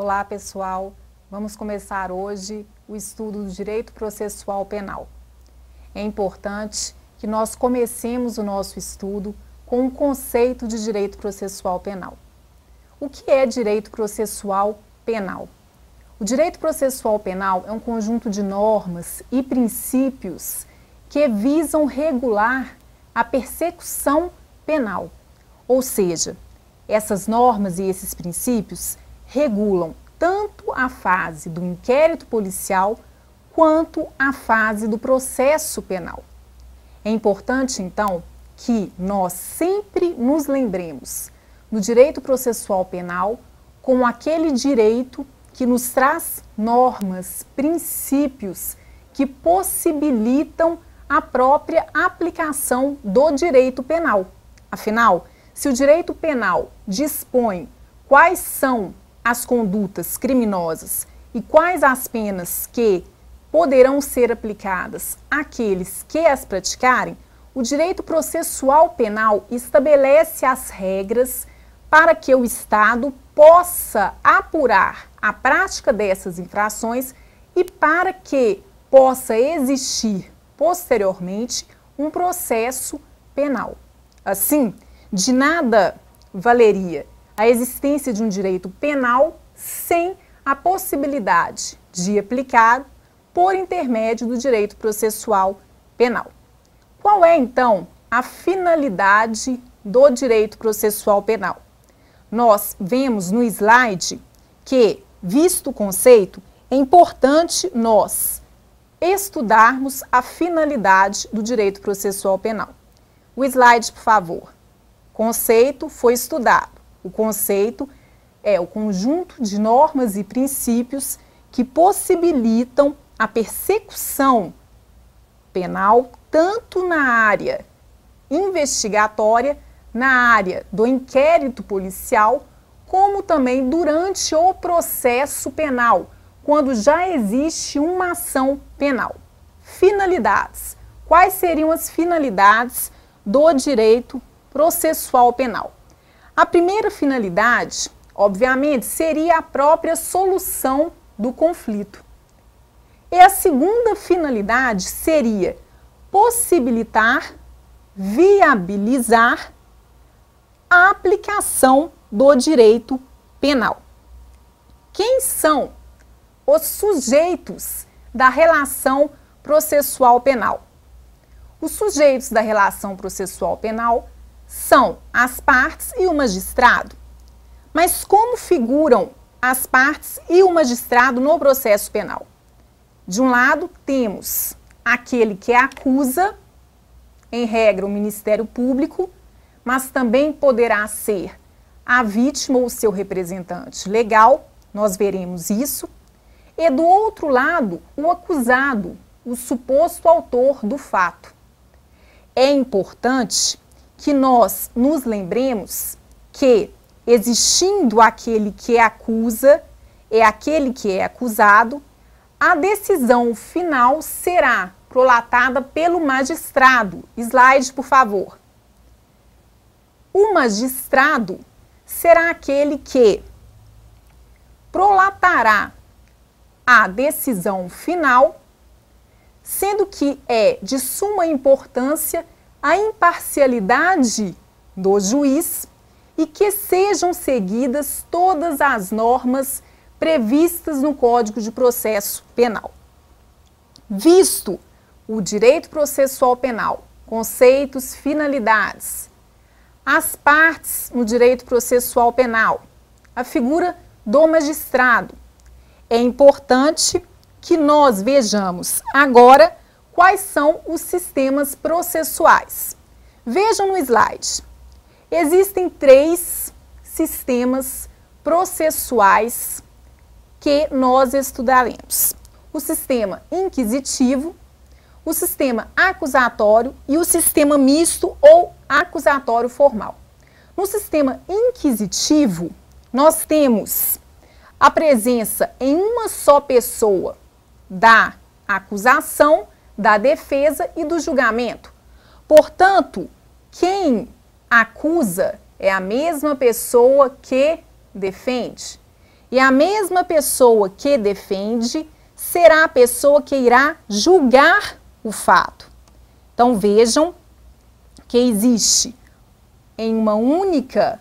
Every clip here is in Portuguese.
Olá, pessoal! Vamos começar hoje o estudo do Direito Processual Penal. É importante que nós comecemos o nosso estudo com o conceito de Direito Processual Penal. O que é Direito Processual Penal? O Direito Processual Penal é um conjunto de normas e princípios que visam regular a persecução penal. Ou seja, essas normas e esses princípios regulam tanto a fase do inquérito policial quanto a fase do processo penal. É importante, então, que nós sempre nos lembremos do direito processual penal como aquele direito que nos traz normas, princípios que possibilitam a própria aplicação do direito penal. Afinal, se o direito penal dispõe quais são as condutas criminosas e quais as penas que poderão ser aplicadas àqueles que as praticarem, o direito processual penal estabelece as regras para que o Estado possa apurar a prática dessas infrações e para que possa existir posteriormente um processo penal. Assim, de nada valeria a existência de um direito penal sem a possibilidade de aplicar por intermédio do direito processual penal. Qual é, então, a finalidade do direito processual penal? Nós vemos no slide que, visto o conceito, é importante nós estudarmos a finalidade do direito processual penal. O slide, por favor. Conceito foi estudado. O conceito é o conjunto de normas e princípios que possibilitam a persecução penal tanto na área investigatória, na área do inquérito policial, como também durante o processo penal, quando já existe uma ação penal. Finalidades. Quais seriam as finalidades do direito processual penal? A primeira finalidade, obviamente, seria a própria solução do conflito. E a segunda finalidade seria possibilitar, viabilizar a aplicação do direito penal. Quem são os sujeitos da relação processual penal? Os sujeitos da relação processual penal são as partes e o magistrado. Mas como figuram as partes e o magistrado no processo penal? De um lado, temos aquele que acusa, em regra, o Ministério Público, mas também poderá ser a vítima ou seu representante legal, nós veremos isso. E do outro lado, o acusado, o suposto autor do fato. É importante que nós nos lembremos que, existindo aquele que acusa e aquele que é acusado, a decisão final será prolatada pelo magistrado. Slide, por favor. O magistrado será aquele que prolatará a decisão final, sendo que é de suma importância a imparcialidade do juiz e que sejam seguidas todas as normas previstas no Código de Processo Penal. Visto o direito processual penal, conceitos, finalidades, as partes no direito processual penal, a figura do magistrado, é importante que nós vejamos agora quais são os sistemas processuais. Vejam no slide. Existem 3 sistemas processuais que nós estudaremos. O sistema inquisitivo, o sistema acusatório e o sistema misto ou acusatório formal. No sistema inquisitivo, nós temos a presença em uma só pessoa da acusação, da defesa e do julgamento. Portanto, quem acusa é a mesma pessoa que defende. e a mesma pessoa que defende será a pessoa que irá julgar o fato. Então vejam que existe em uma única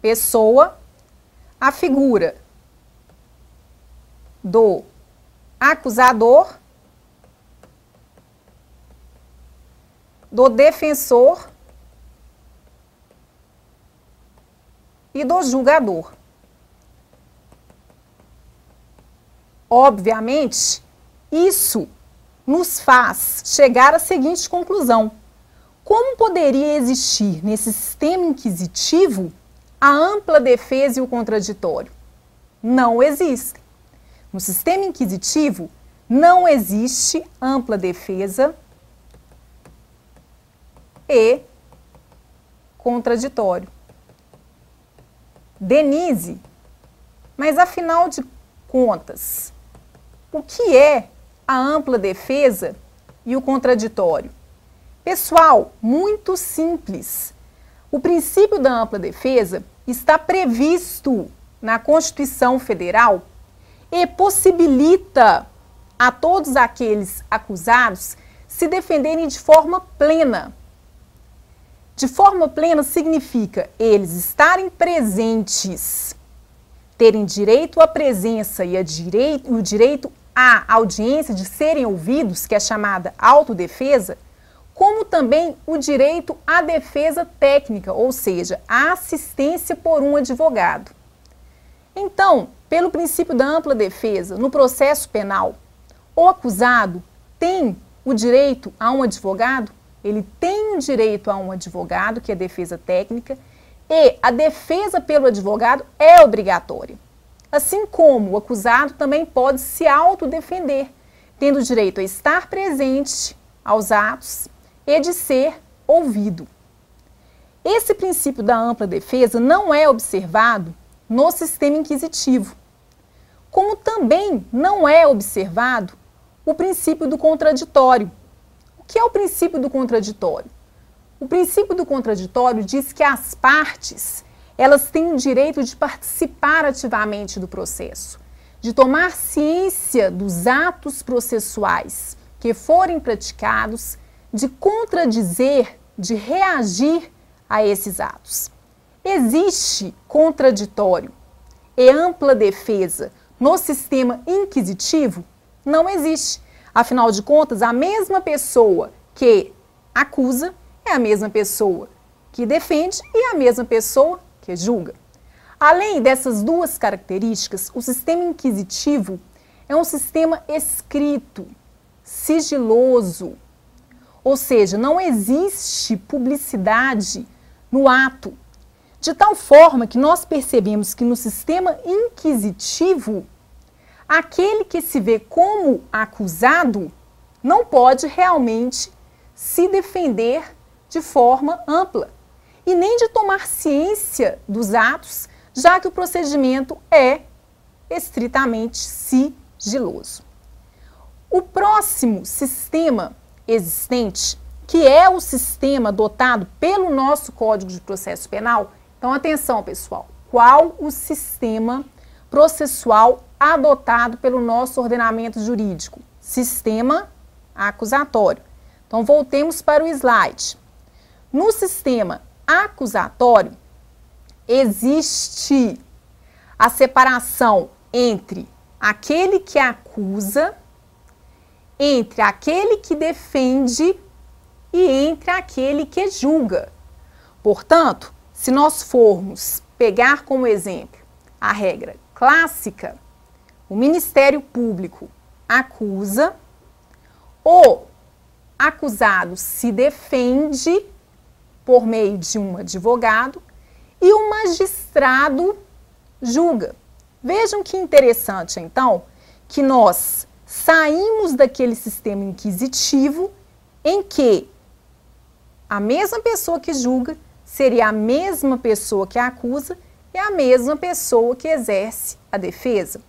pessoa a figura do acusador, do defensor e do julgador. Obviamente, isso nos faz chegar à seguinte conclusão: como poderia existir nesse sistema inquisitivo a ampla defesa e o contraditório? Não existem. No sistema inquisitivo não existe ampla defesa e contraditório. Denise, mas afinal de contas, o que é a ampla defesa e o contraditório? Pessoal, muito simples. O princípio da ampla defesa está previsto na Constituição Federal e possibilita a todos aqueles acusados se defenderem de forma plena. De forma plena significa eles estarem presentes, terem direito à presença e o direito à audiência de serem ouvidos, que é chamada autodefesa, como também o direito à defesa técnica, ou seja, a assistência por um advogado. Então, pelo princípio da ampla defesa, no processo penal, o acusado tem o direito a um advogado, ele tem o direito a um advogado, que é a defesa técnica, e a defesa pelo advogado é obrigatória. Assim como o acusado também pode se autodefender, tendo o direito a estar presente aos atos e de ser ouvido. Esse princípio da ampla defesa não é observado no sistema inquisitivo, como também não é observado o princípio do contraditório. O que é o princípio do contraditório? O princípio do contraditório diz que as partes, elas têm o direito de participar ativamente do processo, de tomar ciência dos atos processuais que forem praticados, de contradizer, de reagir a esses atos. Existe contraditório e ampla defesa no sistema inquisitivo? Não existe. Afinal de contas, a mesma pessoa que acusa é a mesma pessoa que defende e a mesma pessoa que julga. Além dessas duas características, o sistema inquisitivo é um sistema escrito, sigiloso, ou seja, não existe publicidade no ato, de tal forma que nós percebemos que no sistema inquisitivo, aquele que se vê como acusado não pode realmente se defender de forma ampla e nem de tomar ciência dos atos, já que o procedimento é estritamente sigiloso. O próximo sistema existente, que é o sistema adotado pelo nosso Código de Processo Penal, então atenção pessoal, qual o sistema processual adotado pelo nosso ordenamento jurídico? Sistema acusatório. Então voltemos para o slide. No sistema acusatório, existe a separação entre aquele que acusa, entre aquele que defende e entre aquele que julga. Portanto, se nós formos pegar como exemplo a regra clássica, o Ministério Público acusa, o acusado se defende por meio de um advogado e o magistrado julga. Vejam que interessante, então, que nós saímos daquele sistema inquisitivo em que a mesma pessoa que julga seria a mesma pessoa que acusa e a mesma pessoa que exerce a defesa.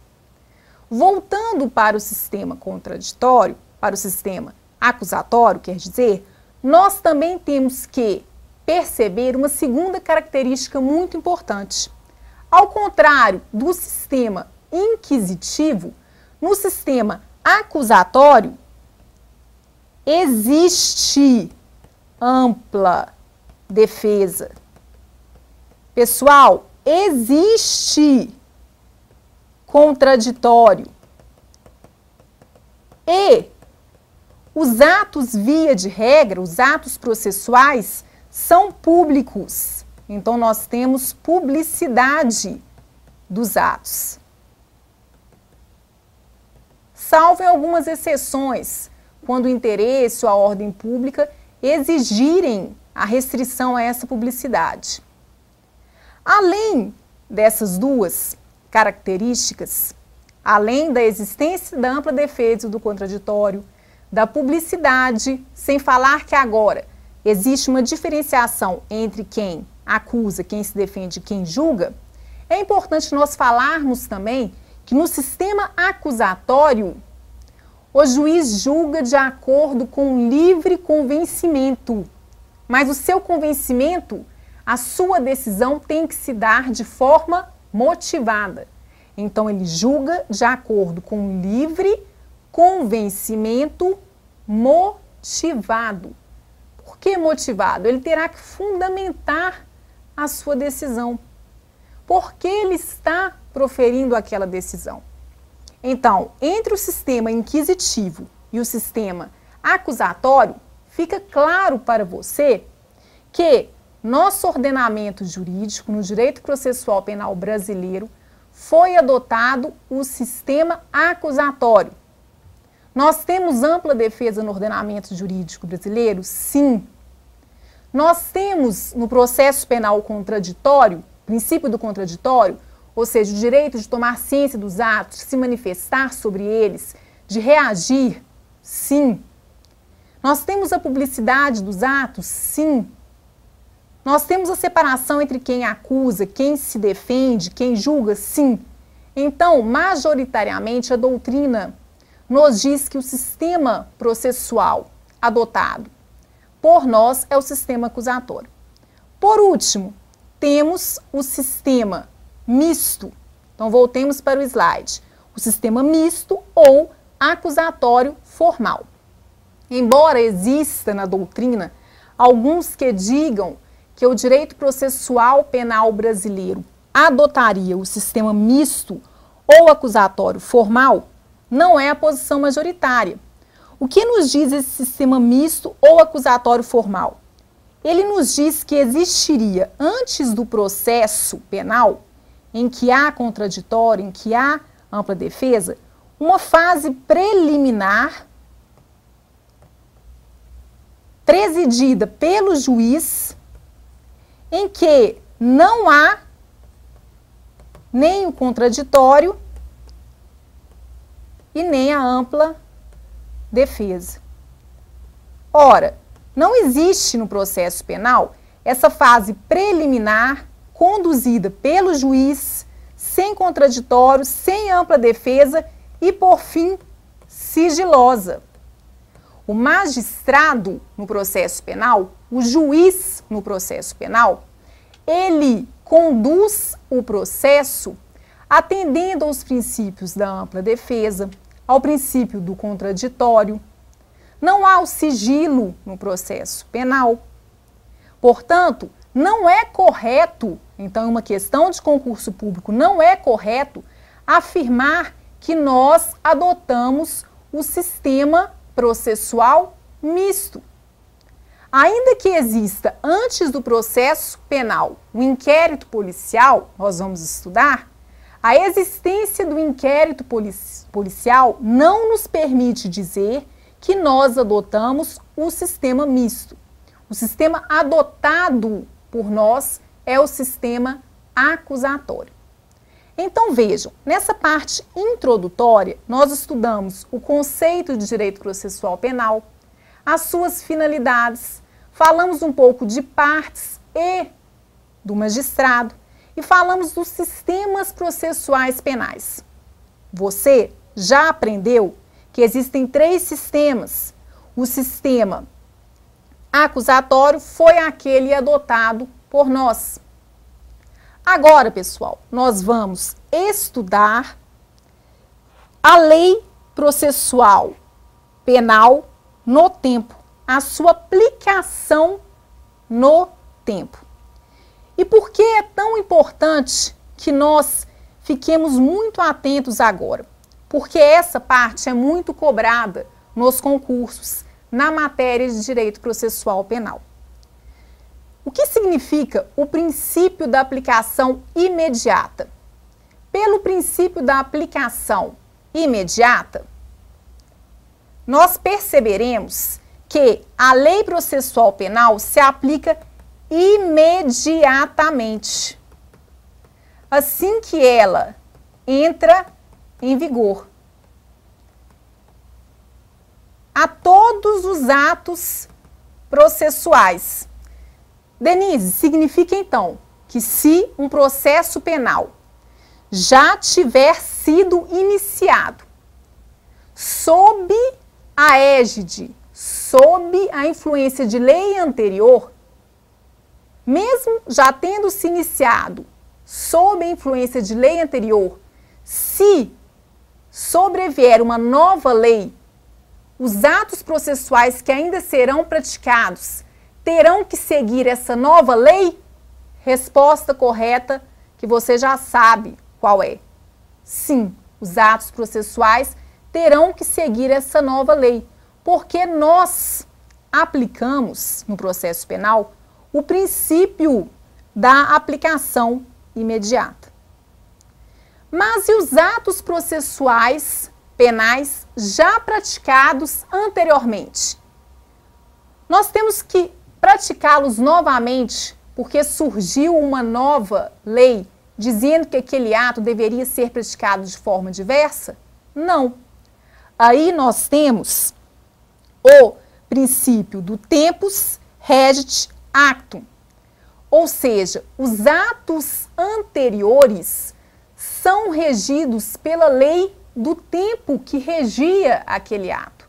Voltando para o sistema contraditório, para o sistema acusatório, quer dizer, nós também temos que perceber uma segunda característica muito importante. Ao contrário do sistema inquisitivo, no sistema acusatório, existe ampla defesa. Pessoal, existe contraditório. E os atos, via de regra, os atos processuais, são públicos. Então, nós temos publicidade dos atos. Salvo em algumas exceções, quando o interesse ou a ordem pública exigirem a restrição a essa publicidade. Além dessas duas características, além da existência da ampla defesa do contraditório, da publicidade, sem falar que agora existe uma diferenciação entre quem acusa, quem se defende e quem julga, é importante nós falarmos também que no sistema acusatório, o juiz julga de acordo com livre convencimento, mas o seu convencimento, a sua decisão tem que se dar de forma motivada. Então, ele julga de acordo com livre convencimento motivado. Por que motivado? Ele terá que fundamentar a sua decisão. Por que ele está proferindo aquela decisão? Então, entre o sistema inquisitivo e o sistema acusatório, fica claro para você que nosso ordenamento jurídico, no direito processual penal brasileiro, foi adotado o sistema acusatório. Nós temos ampla defesa no ordenamento jurídico brasileiro? Sim. Nós temos no processo penal contraditório, princípio do contraditório, ou seja, o direito de tomar ciência dos atos, de se manifestar sobre eles, de reagir? Sim. Nós temos a publicidade dos atos? Sim. Nós temos a separação entre quem acusa, quem se defende, quem julga? Sim. Então, majoritariamente, a doutrina nos diz que o sistema processual adotado por nós é o sistema acusatório. Por último, temos o sistema misto. Então, voltemos para o slide. O sistema misto ou acusatório formal. Embora exista na doutrina alguns que digam que o direito processual penal brasileiro adotaria o sistema misto ou acusatório formal, não é a posição majoritária. O que nos diz esse sistema misto ou acusatório formal? Ele nos diz que existiria, antes do processo penal, em que há contraditório, em que há ampla defesa, uma fase preliminar presidida pelo juiz, em que não há nem o contraditório e nem a ampla defesa. Ora, não existe no processo penal essa fase preliminar conduzida pelo juiz, sem contraditório, sem ampla defesa e, por fim, sigilosa. O magistrado no processo penal, o juiz no processo penal, ele conduz o processo atendendo aos princípios da ampla defesa, ao princípio do contraditório. Não há o sigilo no processo penal. Portanto, não é correto, então, uma questão de concurso público, não é correto afirmar que nós adotamos o sistema processual misto. Ainda que exista, antes do processo penal, o inquérito policial, nós vamos estudar, a existência do inquérito policial não nos permite dizer que nós adotamos o sistema misto. O sistema adotado por nós é o sistema acusatório. Então vejam, nessa parte introdutória, nós estudamos o conceito de direito processual penal, as suas finalidades, falamos um pouco de partes e do magistrado e falamos dos sistemas processuais penais. Você já aprendeu que existem 3 sistemas. O sistema acusatório foi aquele adotado por nós. Agora, pessoal, nós vamos estudar a lei processual penal no tempo, a sua aplicação no tempo. E por que é tão importante que nós fiquemos muito atentos agora? Porque essa parte é muito cobrada nos concursos, na matéria de direito processual penal. O que significa o princípio da aplicação imediata? Pelo princípio da aplicação imediata, nós perceberemos que a lei processual penal se aplica imediatamente, assim que ela entra em vigor, a todos os atos processuais. Denise, significa então que se um processo penal já tiver sido iniciado sob a égide, sob a influência de lei anterior, mesmo já tendo se iniciado sob a influência de lei anterior, se sobrevier uma nova lei, os atos processuais que ainda serão praticados terão que seguir essa nova lei? Resposta correta, que você já sabe qual é. Sim, os atos processuais terão que seguir essa nova lei, porque nós aplicamos no processo penal o princípio da aplicação imediata. Mas e os atos processuais penais já praticados anteriormente? Nós temos que praticá-los novamente porque surgiu uma nova lei dizendo que aquele ato deveria ser praticado de forma diversa? Não. Aí nós temos o princípio do tempus regit actum, ou seja, os atos anteriores são regidos pela lei do tempo que regia aquele ato.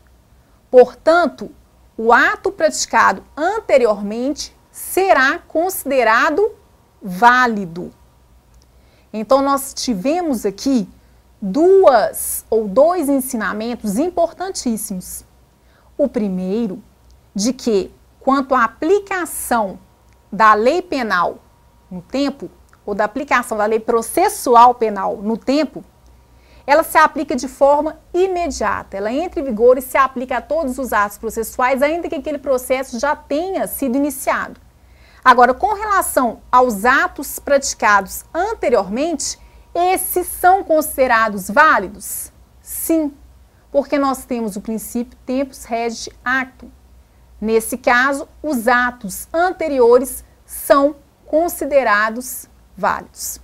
Portanto, o ato praticado anteriormente será considerado válido. Então, nós tivemos aqui dois ensinamentos importantíssimos. O primeiro, de que, quanto à aplicação da lei penal no tempo, ou da aplicação da lei processual penal no tempo, ela se aplica de forma imediata. Ela entra em vigor e se aplica a todos os atos processuais, ainda que aquele processo já tenha sido iniciado. Agora, com relação aos atos praticados anteriormente, esses são considerados válidos? Sim, porque nós temos o princípio tempus regit actum. Nesse caso, os atos anteriores são considerados válidos.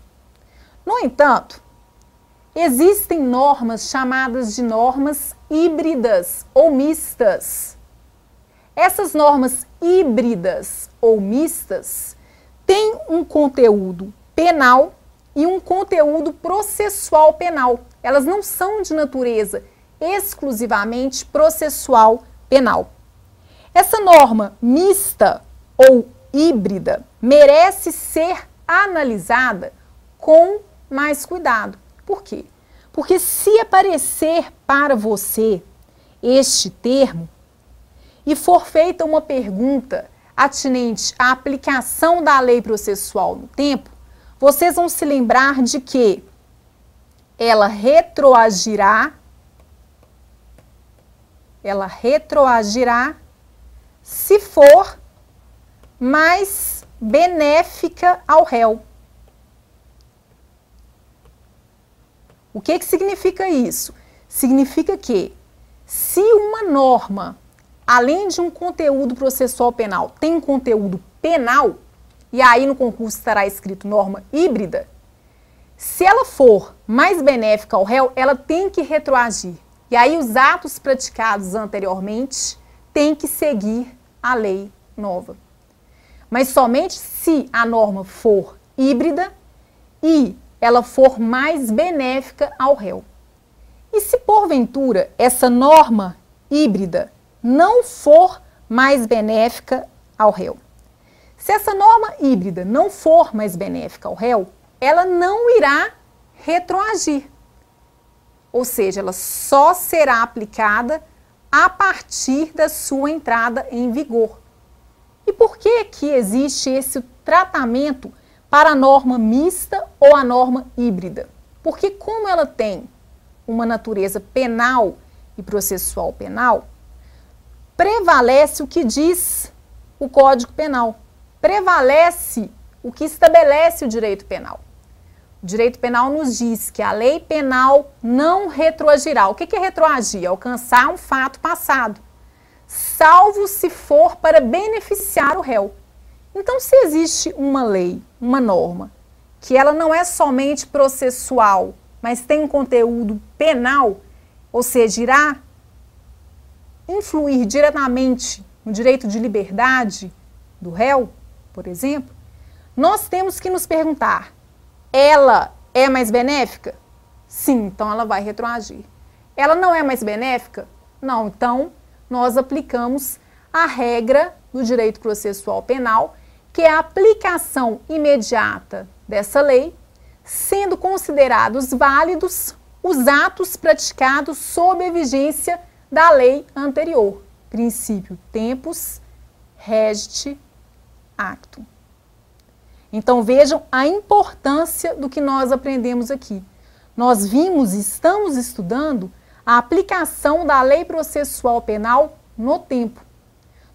No entanto, existem normas chamadas de normas híbridas ou mistas. Essas normas híbridas ou mistas têm um conteúdo penal e um conteúdo processual penal. Elas não são de natureza exclusivamente processual penal. Essa norma mista ou híbrida merece ser analisada com mais cuidado. Por quê? Porque se aparecer para você este termo e for feita uma pergunta atinente à aplicação da lei processual no tempo, vocês vão se lembrar de que ela retroagirá se for mais benéfica ao réu. O que significa isso? Significa que se uma norma, além de um conteúdo processual penal, tem um conteúdo penal, e aí no concurso estará escrito norma híbrida, se ela for mais benéfica ao réu, ela tem que retroagir. E aí os atos praticados anteriormente têm que seguir a lei nova. Mas somente se a norma for híbrida e ela for mais benéfica ao réu. E se porventura essa norma híbrida não for mais benéfica ao réu? Se essa norma híbrida não for mais benéfica ao réu, ela não irá retroagir. Ou seja, ela só será aplicada a partir da sua entrada em vigor. E por que que existe esse tratamento para a norma mista ou a norma híbrida? Porque como ela tem uma natureza penal e processual penal, prevalece o que diz o Código Penal, prevalece o que estabelece o direito penal. O direito penal nos diz que a lei penal não retroagirá. O que é retroagir? Alcançar um fato passado, salvo se for para beneficiar o réu. Então, se existe uma lei, uma norma, que ela não é somente processual, mas tem um conteúdo penal, ou seja, irá influir diretamente no direito de liberdade do réu, por exemplo, nós temos que nos perguntar, ela é mais benéfica? Sim, então ela vai retroagir. Ela não é mais benéfica? Não, então nós aplicamos a regra do direito processual penal, que é a aplicação imediata dessa lei, sendo considerados válidos os atos praticados sob a vigência da lei anterior. Princípio tempus regit actum. Então vejam a importância do que nós aprendemos aqui. Nós vimos e estamos estudando a aplicação da lei processual penal no tempo.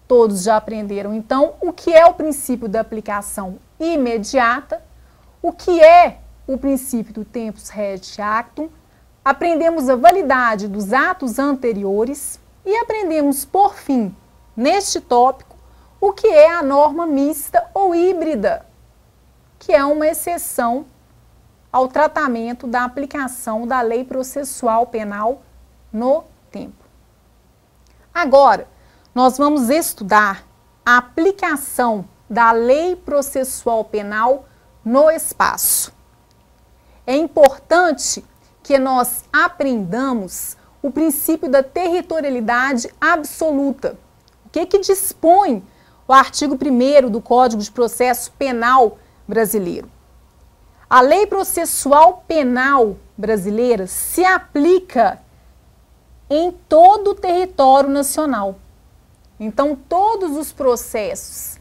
Todos já aprenderam então o que é o princípio da aplicação imediata, o que é o princípio do tempus regit actum, aprendemos a validade dos atos anteriores e aprendemos, por fim, neste tópico, o que é a norma mista ou híbrida, que é uma exceção ao tratamento da aplicação da lei processual penal no tempo. Agora, nós vamos estudar a aplicação da lei processual penal no espaço. É importante que nós aprendamos o princípio da territorialidade absoluta. O que dispõe o artigo 1º do Código de Processo Penal brasileiro? A lei processual penal brasileira se aplica em todo o território nacional. Então, todos os processos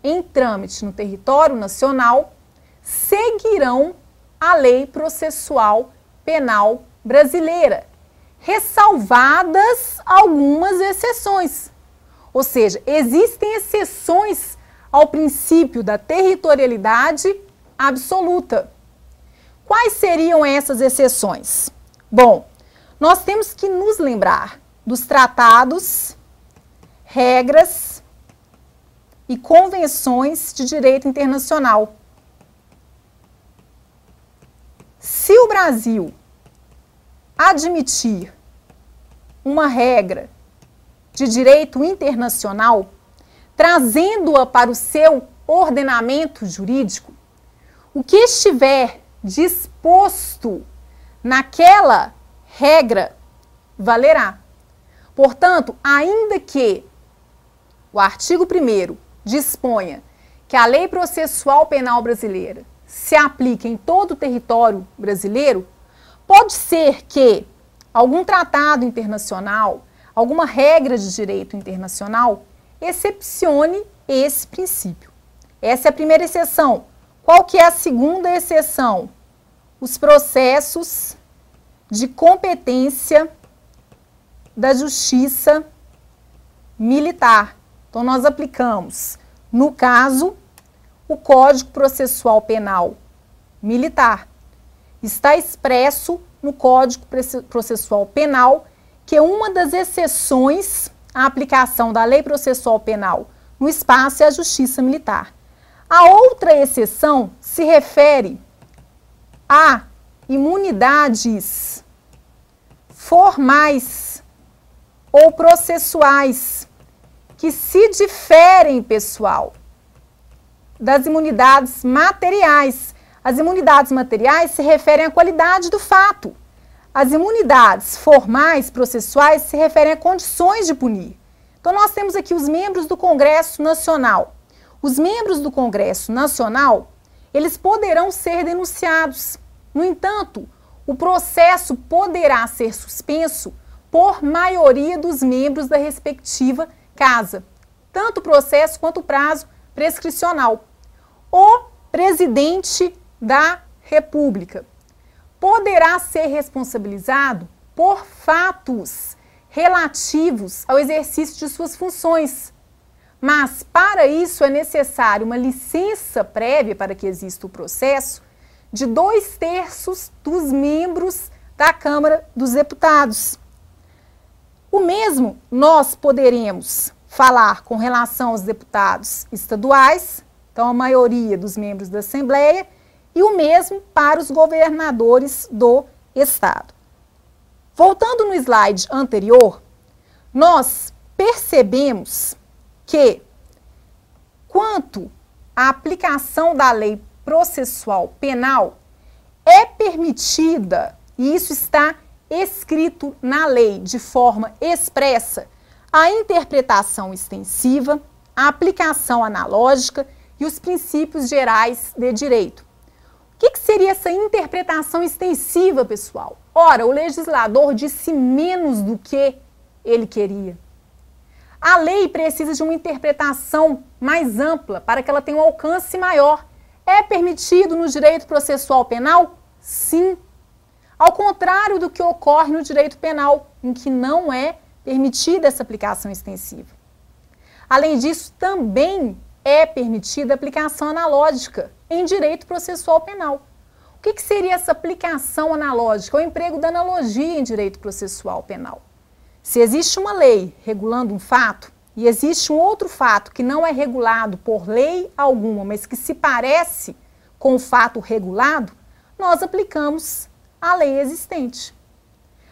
em trâmite no território nacional seguirão a lei processual penal brasileira, ressalvadas algumas exceções. Ou seja, existem exceções ao princípio da territorialidade absoluta. Quais seriam essas exceções? Bom, nós temos que nos lembrar dos tratados, regras e convenções de direito internacional. Se o Brasil admitir uma regra de direito internacional, trazendo-a para o seu ordenamento jurídico, o que estiver disposto naquela regra valerá. Portanto, ainda que o artigo 1º disponha que a lei processual penal brasileira se aplique em todo o território brasileiro, pode ser que algum tratado internacional, alguma regra de direito internacional, excepcione esse princípio. Essa é a primeira exceção. Qual que é a segunda exceção? Os processos de competência da justiça militar. Então, nós aplicamos, no caso, o Código Processual Penal Militar. Está expresso no Código Processual Penal que uma das exceções à aplicação da lei processual penal no espaço é a justiça militar. A outra exceção se refere a imunidades formais ou processuais que se diferem, pessoal, das imunidades materiais. As imunidades materiais se referem à qualidade do fato. As imunidades formais, processuais, se referem a condições de punir. Então, nós temos aqui os membros do Congresso Nacional. Os membros do Congresso Nacional, eles poderão ser denunciados. No entanto, o processo poderá ser suspenso por maioria dos membros da respectiva casa, tanto o processo quanto o prazo prescricional. O presidente da República poderá ser responsabilizado por fatos relativos ao exercício de suas funções, mas para isso é necessário uma licença prévia para que exista o processo de 2/3 dos membros da Câmara dos Deputados. O mesmo nós poderemos falar com relação aos deputados estaduais, então a maioria dos membros da Assembleia, e o mesmo para os governadores do Estado. Voltando no slide anterior, nós percebemos que, quanto à aplicação da lei processual penal, é permitida, e isso está escrito na lei de forma expressa, a interpretação extensiva, a aplicação analógica e os princípios gerais de direito. O que seria essa interpretação extensiva, pessoal? Ora, o legislador disse menos do que ele queria. A lei precisa de uma interpretação mais ampla para que ela tenha um alcance maior. É permitido no direito processual penal? Sim. Ao contrário do que ocorre no direito penal, em que não é permitida essa aplicação extensiva. Além disso, também é permitida a aplicação analógica em direito processual penal. O que seria essa aplicação analógica? O emprego da analogia em direito processual penal. Se existe uma lei regulando um fato e existe um outro fato que não é regulado por lei alguma, mas que se parece com o fato regulado, nós aplicamos a lei existente.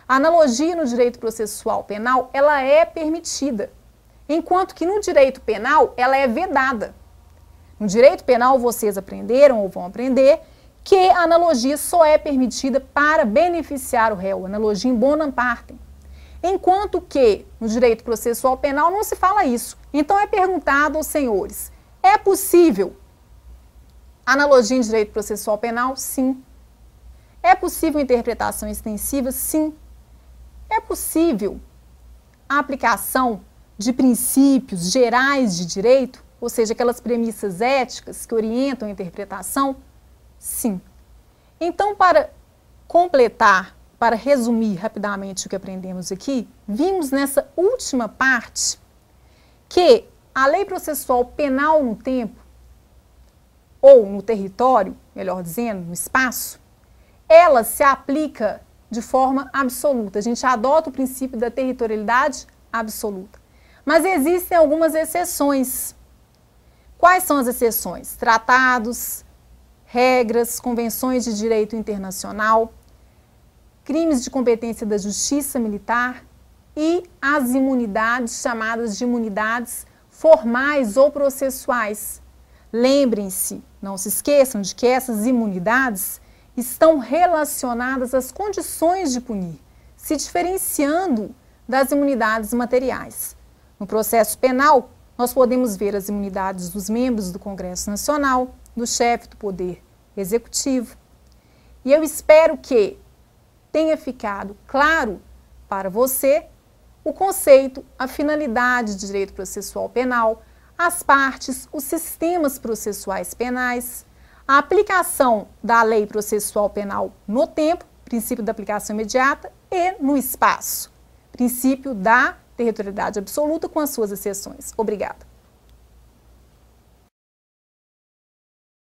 A analogia no direito processual penal, ela é permitida, enquanto que no direito penal, ela é vedada. No direito penal, vocês aprenderam ou vão aprender que a analogia só é permitida para beneficiar o réu, analogia in bonam partem. Enquanto que no direito processual penal não se fala isso. Então é perguntado aos senhores, é possível analogia em direito processual penal? Sim. É possível interpretação extensiva? Sim. É possível a aplicação de princípios gerais de direito, ou seja, aquelas premissas éticas que orientam a interpretação? Sim. Então, para completar, para resumir rapidamente o que aprendemos aqui, vimos nessa última parte que a lei processual penal no tempo, ou no território, melhor dizendo, no espaço, ela se aplica de forma absoluta. A gente adota o princípio da territorialidade absoluta. Mas existem algumas exceções. Quais são as exceções? Tratados, regras, convenções de direito internacional, crimes de competência da justiça militar e as imunidades chamadas de imunidades formais ou processuais. Lembrem-se, não se esqueçam de que essas imunidades estão relacionadas às condições de punir, se diferenciando das imunidades materiais. No processo penal, nós podemos ver as imunidades dos membros do Congresso Nacional, do chefe do Poder Executivo. E eu espero que tenha ficado claro para você o conceito, a finalidade de direito processual penal, as partes, os sistemas processuais penais, a aplicação da lei processual penal no tempo, princípio da aplicação imediata, e no espaço, princípio da territorialidade absoluta com as suas exceções. Obrigada.